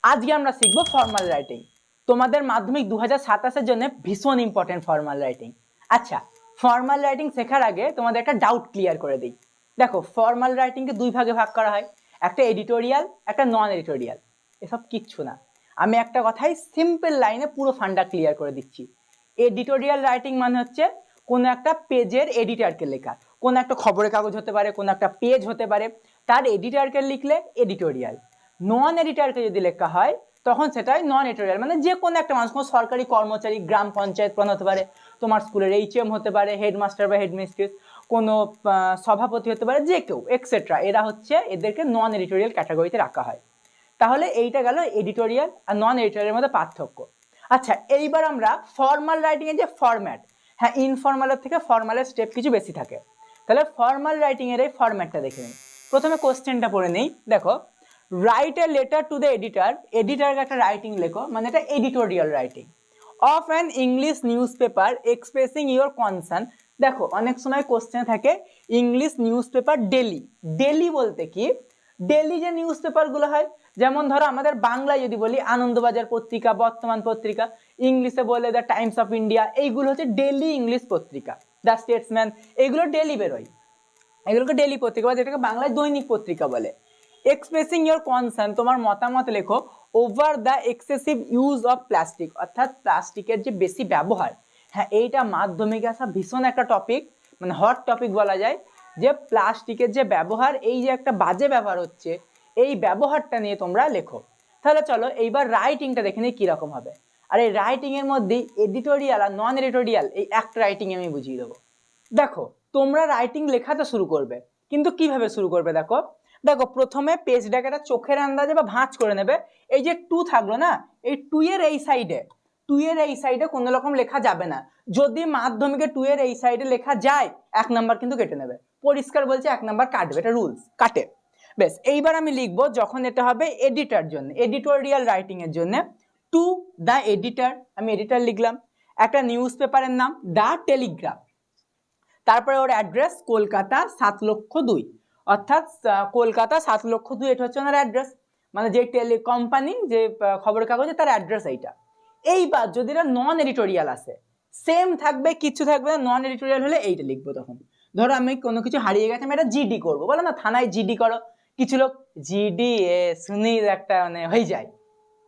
আজকে আমরা শিখব ফর্মাল রাইটিং। তোমাদের মাধ্যমিক 2027 জন্য ভীষণ ইম্পর্টেন্ট ফর্মাল রাইটিং। আচ্ছা, ফর্মাল রাইটিং শেখার আগে তোমাদের একটা ডাউট ক্লিয়ার করে দিই। দেখো, ফর্মাল রাইটিংকে দুই ভাগে ভাগ করা হয়, একটা এডিটোরিয়াল, একটা নন এডিটোরিয়াল। এসব কিচ্ছু না, আমি একটা কথাই সিম্পল লাইনে পুরো ফান্ডা ক্লিয়ার করে দিচ্ছি। এডিটোরিয়াল রাইটিং মানে হচ্ছে কোনো একটা পেজের এডিটরকে লেখা, কোনো একটা খবরের কাগজ হতে পারে, কোনো একটা পেজ হতে পারে, তার এডিটরকে লিখলে এডিটোরিয়াল। নন এডিটরকে যদি লেখা হয় তখন সেটাই নন এডিটোরিয়াল, মানে যে কোনো একটা মানুষ, কোনো সরকারি কর্মচারী, গ্রাম পঞ্চায়েত প্রধান হতে পারে, তোমার স্কুলের এইচএম হতে পারে, হেডমাস্টার বা হেডমিস্ট্রেস, কোনো সভাপতি হতে পারে, যে কেউ এক্সেট্রা, এরা হচ্ছে এদেরকে নন এডিটোরিয়াল ক্যাটাগরিতে রাখা হয়। তাহলে এইটা গেল এডিটোরিয়াল আর নন এডিটোরিয়ালের মধ্যে পার্থক্য। আচ্ছা, এইবার আমরা ফর্মাল রাইটিং এর যে ফরম্যাট, হ্যাঁ, ইনফর্মালের থেকে ফর্মালের স্টেপ কিছু বেশি থাকে। তাহলে ফর্মাল রাইটিং এর এই ফরম্যাটটা দেখে নিই। প্রথমে কোশ্চেনটা পড়ে নেই। দেখো, write a letter to the editor, এডিটরকে একটা রাইটিং লেখো, মানে এটা editorial writing, of an English newspaper expressing your concern. দেখো, অনেক সময় কোশ্চেন থাকে English newspaper daily. Daily বলতে কি, ডেলি যে নিউজ পেপারগুলো হয়, যেমন ধরো আমাদের বাংলায় যদি বলি আনন্দবাজার পত্রিকা, বর্তমান পত্রিকা, ইংলিশে বলে দ্য টাইমস অফ ইন্ডিয়া, এইগুলো হচ্ছে ডেলি ইংলিশ পত্রিকা। দ্য স্টেটসম্যান, এগুলো ডেলি বেরোয়, এগুলোকে ডেলি পত্রিকা বা যেটাকে বাংলায় দৈনিক পত্রিকা বলে। এক্সপ্রেসিং ইউর কনসার্ন, তোমার মতামত লেখো over the excessive use of plastic, অর্থাৎ প্লাস্টিকের যে বেশি ব্যবহার। হ্যাঁ, এইটা মাধ্যমিকে আসা ভীষণ একটা টপিক, মানে হট টপিক বলা যায়, যে প্লাস্টিকের যে ব্যবহার, এই যে একটা বাজে ব্যবহার হচ্ছে, এই ব্যবহারটা নিয়ে তোমরা লেখো। তাহলে চলো এইবার রাইটিংটা দেখে নিই কিরকম হবে। আর এই রাইটিং এর মধ্যেই এডিটোরিয়াল আর নন এডিটোরিয়াল, এই একটা রাইটিং আমি বুঝিয়ে দেবো। দেখো, তোমরা রাইটিং লেখাতে শুরু করবে, কিন্তু কিভাবে শুরু করবে দেখো। দেখো, প্রথমে পেজটাকে একটা চোখের আন্দাজে বা ভাঁজ করে নেবে। এই যে টু থাকলো না, এই টু এর এই সাইডে, টু এর এই সাইডে কোনো রকম লেখা যাবে না। যদি মাধ্যমিকে টু এর এই সাইডে লেখা যায়, 1 নাম্বার কিন্তু কেটে নেবে। পরিষ্কার বলছে 1 নাম্বার কাটবে, এটা রুলস, কাটে। বেশ, এইবার আমি লিখবো, যখন এটা হবে এডিটর জন্য, এডিটোরিয়াল রাইটিং এর জন্য, টু দ্য এডিটর, আমি এডিটর লিখলাম। একটা নিউজ পেপারের নাম দ্য টেলিগ্রাফ, তারপরে ওর অ্যাড্রেস কলকাতা 7,02,000, অর্থাৎ কলকাতা 7,02,000, এটা হচ্ছে ওনার অ্যাড্রেস, মানে যে কোম্পানি, যে খবরের কাগজে, তার অ্যাড্রেস এইটা। এইবার যদি এটা নন এডিটোরিয়াল আসে, সেম থাকবে, কিছু থাকবে না। নন এডিটোরিয়াল হলে এইটা লিখবো। তখন ধরো আমি কোনো কিছু হারিয়ে গেছে, আমি এটা জিডি করবো, বলো না থানায় জিডি করো, কিছু লোক জিডি শুনি একটা মানে হয়ে যায়,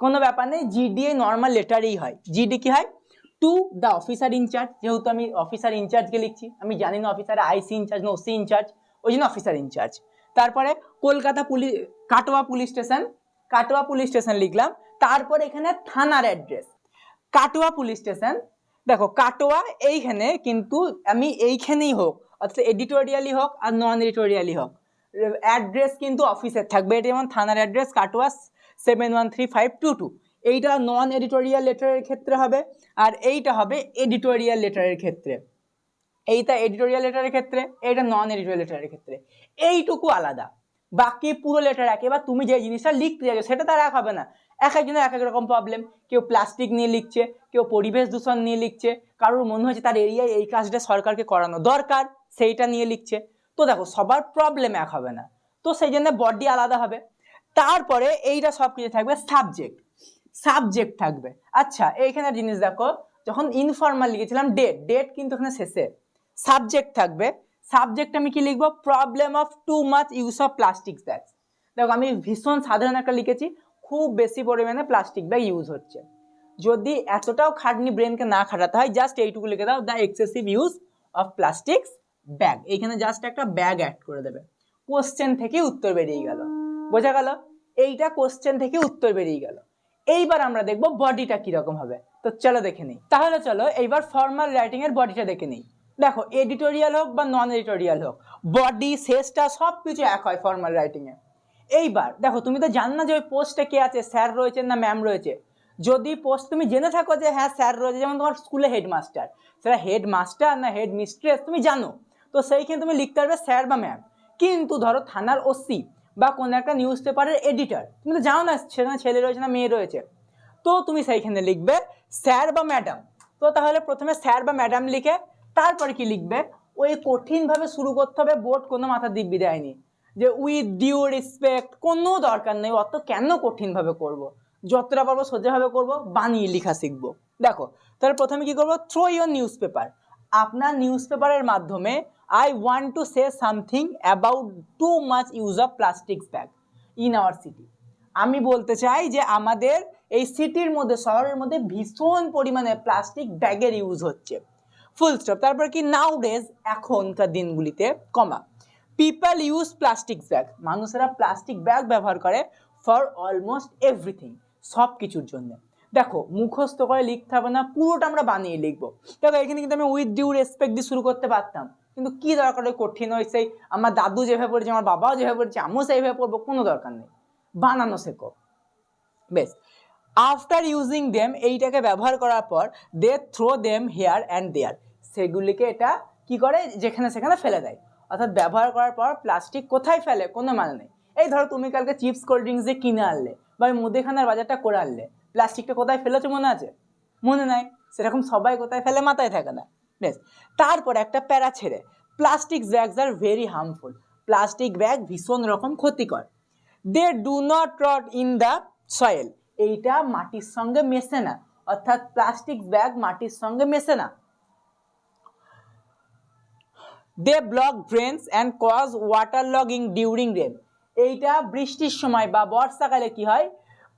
কোনো ব্যাপার নেই, জিডি নর্মাল লেটারেই হয়। জিডি কি হয়, টু দ্য অফিসার ইনচার্জ, যেহেতু আমি অফিসার ইনচার্জকে লিখছি, আমি জানি না অফিসার আইসি ইনচার্জ না ওসি ইনচার্জ, ওই জন্য অফিসার ইনচার্জ। তারপরে Kolkata police, Katwa police station, Katwa police station লিখলাম। তারপরে এখানে থানার অ্যাড্রেস, কাটোয়া পুলিশ স্টেশন। দেখো, কাটোয়া এইখানে, কিন্তু আমি এইখানেই হোক, অর্থাৎ এডিটোরিয়ালি হোক আর নন এডিটোরিয়ালি হোক, অ্যাড্রেস কিন্তু অফিসের থাকবে। এটা যেমন থানার অ্যাড্রেস কাটোয়া 713522, এইটা নন এডিটোরিয়াল লেটারের ক্ষেত্রে হবে, আর এইটা হবে এডিটোরিয়াল লেটারের ক্ষেত্রে। এইটা এডিটোরিয়াল লেটারের ক্ষেত্রে, এইটা নন এডিটোরিয়াল লেটারের ক্ষেত্রে, এইটুকু আলাদা, বাকি পুরো লেটার এক। এবার তুমি যে জিনিসটা লিখতে যাচ্ছ সেটা তার এক হবে না, এক একজনের এক এক রকম প্রবলেম। কেউ প্লাস্টিক নিয়ে লিখছে, কেউ পরিবেশ দূষণ নিয়ে লিখছে, কারোর মনে হচ্ছে তার এরিয়ায় এই কাজটা সরকারকে করানো দরকার, সেইটা নিয়ে লিখছে। তো দেখো, সবার প্রবলেম এক হবে না, তো সেই জন্য বডি আলাদা হবে। তারপরে এইটা সব কিছু থাকবে সাবজেক্ট, সাবজেক্ট থাকবে। আচ্ছা, এইখানে জিনিস দেখো, যখন ইনফর্মাল লিখেছিলাম ডেট, ডেট কিন্তু এখানে শেষে। সাবজেক্ট থাকবে, সাবজেক্ট আমি কি লিখবো, problem of too much use of plastic bags. দেখো, আমি ভীষণ সাধারণ একটা লিখেছি, খুব বেশি পরিমাণে প্লাস্টিক ব্যাগ ইউজ হচ্ছে। যদি এতটাও খাটনি ব্রেনকে না খাটাতে হয়, জাস্ট এইটুকু লিখে দাও, the excessive use of plastics bag. এইখানে জাস্ট একটা ব্যাগ অ্যাড করে দেবে, কোশ্চেন থেকে উত্তর বেরিয়ে গেল। বোঝা গেল? এইটা কোশ্চেন থেকে উত্তর বেরিয়ে গেল। এইবার আমরা দেখবো বডিটা কিরকম হবে। তো চলো দেখে নিই। তাহলে চলো এইবার ফর্মাল রাইটিং এর বডিটা দেখে নিই। দেখো, এডিটোরিয়াল হোক বা নন এডিটোরিয়াল হোক, বডি শেষটা সব কিছু এক হয় ফর্মাল রাইটিং এ। এইবার দেখো, তুমি তো জানো না যে ওই পোস্টে কে আছে, স্যার রয়েছে না ম্যাম রয়েছে। যদি পোস্ট তুমি জেনে থাকো যে হ্যাঁ স্যার রয়েছে, যেমন তোমার স্কুলে হেডমাস্টার, সেটা হেডমাস্টার না হেড মিস্ট্রেস তুমি জানো, তো সেইখানে তুমি লিখতে পারবে স্যার বা ম্যাম। কিন্তু ধরো থানার ওসি বা কোনো একটা নিউজ পেপারের এডিটর, তুমি তো জানো না সেখানে ছেলে রয়েছে না মেয়ে রয়েছে, তো তুমি সেইখানে লিখবে স্যার বা ম্যাডাম। তো তাহলে প্রথমে স্যার বা ম্যাডাম লিখে তারপরে কি লিখবে, ওই কঠিনভাবে শুরু করতে হবে, বোর্ড কোনো মাথা দিব্যি দেয়নি যে উইথ ডিউ রেসপেক্ট, কোনো দরকার নেই, অত কেন কঠিনভাবে করব। যতটা পারবো সোজাভাবে করব, বানিয়ে লেখা শিখবো। দেখো তাহলে প্রথমে কি করবো, থ্রো ইওর নিউজ পেপার। আপনার নিউজ পেপারের মাধ্যমে I want to say something about too much use of plastic bag in our city. আমি বলতে চাই যে আমাদের এই সিটির মধ্যে, শহরের মধ্যে ভীষণ পরিমাণে প্লাস্টিক ব্যাগের ইউজ হচ্ছে, ফুল স্টপ। তারপর কি, নাও ডেজ, এখনকার দিনগুলিতে, কমা, পিপল ইউজ প্লাস্টিক ব্যাগ, মানুষেরা প্লাস্টিক ব্যাগ ব্যবহার করে ফর অলমোস্ট এভরিথিং, সব কিছুর জন্য। দেখো মুখস্থ করে লিখতে হবে না, পুরোটা আমরা বানিয়ে লিখবো। দেখো এখানে কিন্তু আমি উইথ ডিউ রেসপেক্ট দিয়ে শুরু করতে পারতাম, কিন্তু কি দরকার, কঠিন হয়েছে, আমার দাদু যেভাবে পড়েছে, আমার বাবাও যেভাবে পড়েছে, আমিও সেইভাবে পড়বো, কোনো দরকার নেই, বানানো শেখো। বেশ, আফটার ইউজিং দেম, এইটাকে ব্যবহার করার পর, দে থ্রো দেম হেয়ার অ্যান্ড দেয়ার, সেগুলিকে এটা কি করে, যেখানে সেখানে ফেলে দেয়। অর্থাৎ ব্যবহার করার পর প্লাস্টিক কোথায় ফেলে কোনো মানে নেই। এই ধরো তুমি কালকে চিপস কোল্ড ড্রিঙ্কস যে কিনে আনলে, বা ওই মুদিখানার বাজারটা করে আনলে, প্লাস্টিকটা কোথায় ফেলেছো মনে আছে? মনে নাই। সেরকম সবাই কোথায় ফেলে, মাথায় থাকে না। বেশ, তারপর একটা প্যারা ছেড়ে, plastic bags are very harmful, plastic bag ভীষণ রকম ক্ষতিকর। They do not rot in the soil, এইটা মাটির সঙ্গে মেশে না, অর্থাৎ প্লাস্টিক ব্যাগ মাটির সঙ্গে মেশে না। They block drains and cause waterlogging during rain, এইটা বৃষ্টির সময় বা বর্ষাকালে কি হয়,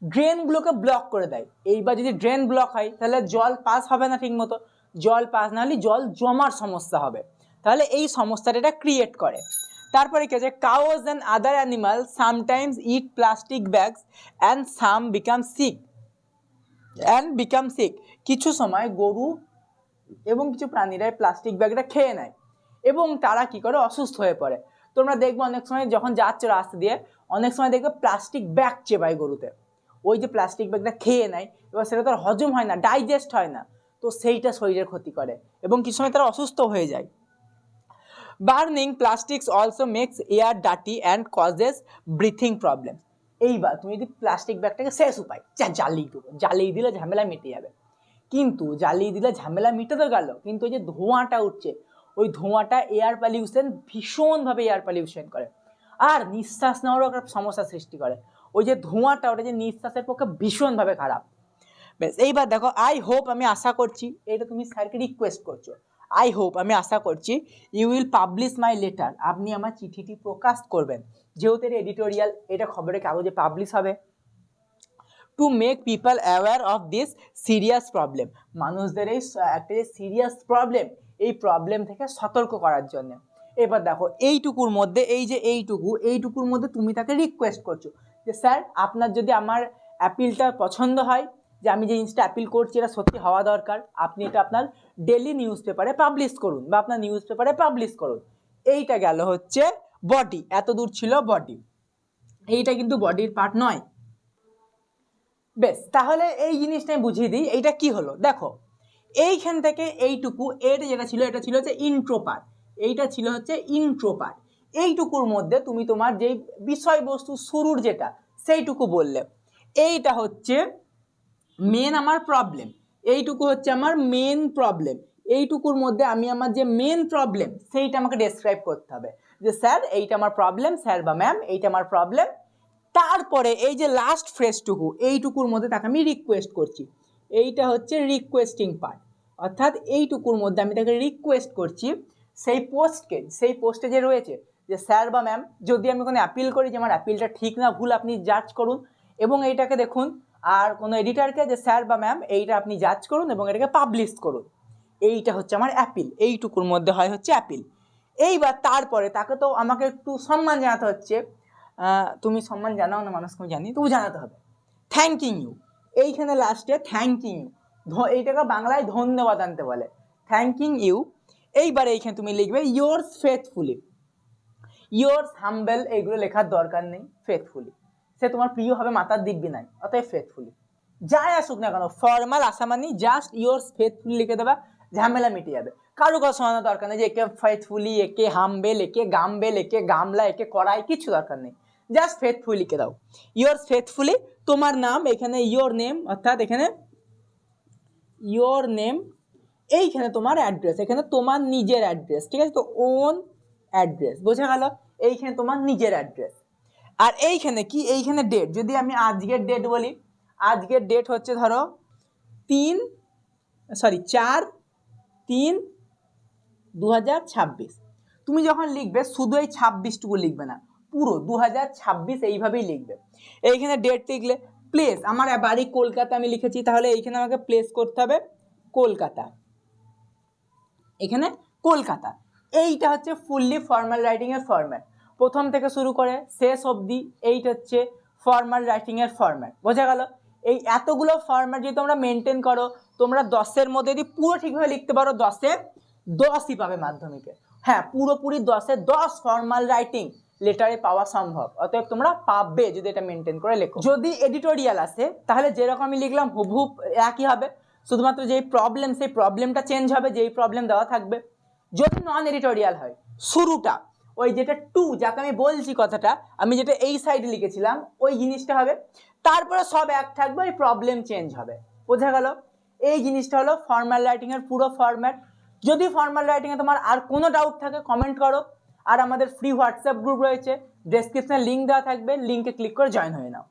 ড্রেনগুলোকে ব্লক করে দেয়। এইবার যদি ড্রেন ব্লক হয় তাহলে জল পাস হবে না ঠিক মতো, জল পাস না হলে জল জমার সমস্যা হবে, তাহলে এই সমস্যাটা এটা ক্রিয়েট করে। তারপরে কি আছে, cows and other animal sometimes eat plastic bags and some become sick, কিছু সময় গরু এবং কিছু প্রাণীরা প্লাস্টিক ব্যাগটা খেয়ে নেয় এবং তারা কি করে, অসুস্থ হয়ে পড়ে। তোমরা দেখবে অনেক সময় যখন যাচ্ছ রাস্তা দিয়ে, অনেক সময় দেখবে প্লাস্টিক ব্যাগ চেপায় গরুতে, ওই যে প্লাস্টিক ব্যাগটা খেয়ে নেয়, এবার সেটা তো হজম হয় না, ডাইজেস্ট হয় না, তো সেইটা শরীরের ক্ষতি করে এবং কিছু সময় তারা অসুস্থ হয়ে যায়। Burning plastics also makes air dirty and causes breathing problem. এইবার তুমি যদি প্লাস্টিক ব্যাগটাকে শেষ উপায় জ্বালিয়ে দেবো, জ্বালিয়ে দিলে ঝামেলা মিটে যাবে, কিন্তু জ্বালিয়ে দিলে ঝামেলা মিটে তো গেল, কিন্তু ওই যে ধোঁয়াটা উঠছে, ওই ধোঁয়াটা এয়ার পলিউশন, ভীষণভাবে এয়ার পলিউশন করে, আর নিঃশ্বাস নেওয়ারও একটা সমস্যার সৃষ্টি করে। ওই যে ধোঁয়াটা, ওটা যে নিঃশ্বাসের পক্ষে ভীষণভাবে খারাপ। বেশ, এইবার দেখো, আই হোপ, আমি আশা করছি, এটা তুমি স্যারকে রিকোয়েস্ট করছো, আই হোপ, আমি আশা করছি, you will publish my letter, আপনি আমার চিঠিটি প্রকাশ করবেন, যেহেতু এটা এডিটোরিয়াল, এটা খবরের কাগজে পাবলিশ হবে, to make people aware of this serious problem, মানুষদের এই একটা যে সিরিয়াস প্রবলেম, এই প্রবলেম থেকে সতর্ক করার জন্য। এবার দেখো এইটুকুর মধ্যে, এই যে এইটুকুর মধ্যে তুমি তাকে রিকোয়েস্ট করছো যে স্যার আপনার যদি আমার অ্যাপিলটা পছন্দ হয়, যে আমি যে জিনিসটা অ্যাপিল করছি এটা সত্যি হওয়া দরকার, আপনি এটা আপনার ডেলি নিউজ পেপারে পাবলিশ করুন বা আপনার নিউজ পেপারে পাবলিশ করুন। এইটা গেল হচ্ছে বডি, এত দূর ছিল বডি, এইটা কিন্তু বডির পার্ট নয়। বেশ, তাহলে এই জিনিসটা আমি বুঝিয়ে দিই, এইটা কি হলো। দেখো এইখান থেকে এইটুকু, এটা যেটা ছিল, এটা ছিল হচ্ছে ইন্ট্রো পার্ট, এইটা ছিল হচ্ছে ইন্ট্রো পার্ট। এইটুকুর মধ্যে তুমি তোমার যেই বিষয়বস্তু শুরুর যেটা, সেইটুকু বললে, এইটা হচ্ছে মেন আমার প্রবলেম, এইটুকু হচ্ছে আমার মেন প্রবলেম, এইটুকুর মধ্যে আমি আমার যে মেন প্রবলেম সেইটা আমাকে ডেসক্রাইব করতে হবে, যে স্যার এইটা আমার প্রবলেম, স্যার বা ম্যাম এইটা আমার প্রবলেম। তারপরে এই যে লাস্ট ফ্রেজটুকু, এইটুকুর মধ্যে তাকে আমি রিকোয়েস্ট করছি, এইটা হচ্ছে রিকোয়েস্টিং পার্ট, অর্থাৎ এইটুকুর মধ্যে আমি তাকে রিকোয়েস্ট করছি সেই পোস্টে যে রয়েছে, যে স্যার বা ম্যাম, যদি আমি কোনো অ্যাপিল করি, যে আমার অ্যাপিলটা ঠিক না ভুল আপনি জাজ করুন এবং এইটাকে দেখুন, আর কোনো এডিটারকে, যে স্যার বা ম্যাম এইটা আপনি জাজ করুন এবং এটাকে পাবলিশ করুন, এইটা হচ্ছে আমার অ্যাপিল, এইটুকুর মধ্যে হয় হচ্ছে অ্যাপিল। এইবার তারপরে তাকে তো আমাকে একটু সম্মান জানাতে হচ্ছে, তুমি সম্মান জানাও না মানুষকে, আমি জানি, তবু জানাতে হবে, থ্যাঙ্কিং ইউ, এইখানে লাস্টে থ্যাঙ্কিং ইউ, এইটাকে বাংলায় ধন্যবাদ আনতে বলে, থ্যাঙ্কিং ইউ। এইবার এইখানে তুমি লিখবে ইয়োর্স ফেথফুলি, ইয়োর্স হাম্বেল, এইগুলো লেখার দরকার নেই, ফেথফুলি, সে তোমার প্রিয় হবে মাতার দিব্যি নাই, অতএব ফেথফুলি, যাই আসুক না কেন, ফর্মাল আসা মানে জাস্ট ইয়োর্স ফেথফুলি লিখে দেবা, ঝামেলা মিটে যাবে। কারো কথা শোনানোর দরকার নেই যে একে ফেথফুলি, একে হাম্বেল, একে গাম্বেল, একে গামলা, একে কড়াই, কিছু দরকার নেই, জাস্ট ফেথফুলি লিখে দাও, ইয়োর্স ফেথফুলি, তোমার নাম, এখানে ইয়োর নেম, অর্থাৎ এখানে ইয়োর নেম, এইখানে তোমার অ্যাড্রেস, এখানে তোমার নিজের অ্যাড্রেস, ঠিক আছে তো, ওন অ্যাড্রেস, বোঝা গেল, এইখানে তোমার নিজের অ্যাড্রেস। আর এইখানে কি, এইখানে ডেট, যদি আমি আজকের ডেট বলি, আজকের ডেট হচ্ছে ধরো 4/3/2026। তুমি যখন লিখবে শুধু এই 26টুকু লিখবে না, পুরো 2026 এইভাবেই লিখবে। এইখানে ডেট লিখলে, প্লেস আমার বাড়ি কলকাতা আমি লিখেছি, তাহলে এইখানে আমাকে প্লেস করতে হবে কলকাতা, এখানে কলকাতা। এইটা হচ্ছে ফুললি ফর্মাল রাইটিং এর ফরম্যাট, প্রথম থেকে শুরু করে শেষ অবধি এইটা হচ্ছে ফর্মাল রাইটিং এর ফরম্যাট। বোঝা গেল? এই এতগুলো ফরম্যাট যদি তোমরা মেনটেন করো, তোমরা 10-এর মধ্যে যদি পুরো ঠিকভাবে লিখতে পারো 10-এ 10ই পাবে মাধ্যমিকে। হ্যাঁ, পুরোপুরি 10-এ 10 ফর্মাল রাইটিং লেটারে পাওয়া সম্ভব, অতএব তোমরা পাবে যদি এটা মেনটেন করে লেখো। যদি এডিটোরিয়াল আসে তাহলে যেরকম আমি লিখলাম হুবহুব একই হবে, শুধুমাত্র যেই প্রবলেম সেই প্রবলেমটা চেঞ্জ হবে, যেই প্রবলেম দেওয়া থাকবে। যদি নন এডিটোরিয়াল হয়, শুরুটা ওই যেটা টু, যাকে আমি বলছি কথাটা, আমি যেটা এই সাইডে লিখেছিলাম ওই জিনিসটা হবে, তারপরে সব এক থাকবে, ওই প্রবলেম চেঞ্জ হবে। বোঝা গেল? এই জিনিসটা হলো ফর্মাল রাইটিং এর পুরো ফরম্যাট। যদি ফর্মাল রাইটিং এ তোমার আর কোনো ডাউট থাকে কমেন্ট করো, আর আমাদের ফ্রি হোয়াটসঅ্যাপ গ্রুপ রয়েছে, ডেসক্রিপশনে লিঙ্ক দেওয়া থাকবে, লিঙ্কে ক্লিক করে জয়েন হয়ে নাও।